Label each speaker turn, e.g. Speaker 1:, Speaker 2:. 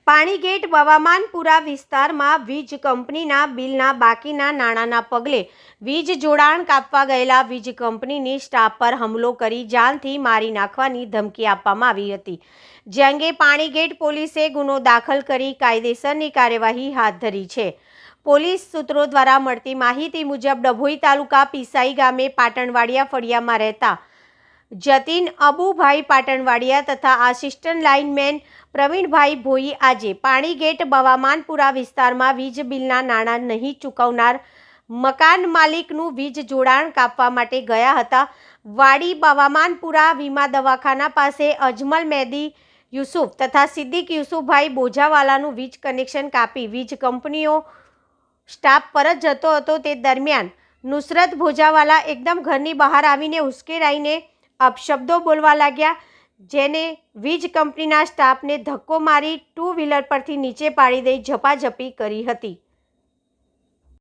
Speaker 1: પાણીગેટ હવામાનપુરા વિસ્તારમાં વીજ કંપનીના બિલના બાકીના નાણાંના પગલે વીજ જોડાણ કાપવા ગયેલા વીજ કંપનીની સ્ટાફ પર હુમલો કરી જાનથી મારી નાખવાની ધમકી આપવામાં આવી હતી, જે અંગે પાણીગેટ પોલીસે ગુનો દાખલ કરી કાયદેસરની કાર્યવાહી હાથ ધરી છે। પોલીસ સૂત્રો દ્વારા મળતી માહિતી મુજબ ડભોઈ તાલુકા પીસાઈ ગામે પાટણવાડિયા ફળિયામાં રહેતા જતીન અબુભાઈ પાટણવાડિયા તથા આસિસ્ટન્ટ લાઇનમેન પ્રવીણભાઈ ભોઈ આજે પાણીગેટ હવામાનપુરા વિસ્તારમાં વીજ બિલના નાણાં નહીં ચૂકવનાર મકાન માલિકનું વીજ જોડાણ કાપવા માટે ગયા હતા। વાડી હવામાનપુરા વીમા દવાખાના પાસે અજમલ મેદી યુસુફ તથા સિદ્દીક યુસુફભાઈ બોજાવાલાનું વીજ કનેક્શન કાપી વીજ કંપનીઓ સ્ટાફ પરત જતો હતો। તે દરમિયાન નુસરત ભોજાવાલા એકદમ ઘરની બહાર આવીને ઉશ્કેરાઈને અપશબ્દો બોલવા લાગ્યા, જેને વીજ કંપનીના સ્ટાફને ધક્કો મારી ટુ વ્હીલર પરથી નીચે પાડી દઈ ઝપાઝપી કરી હતી।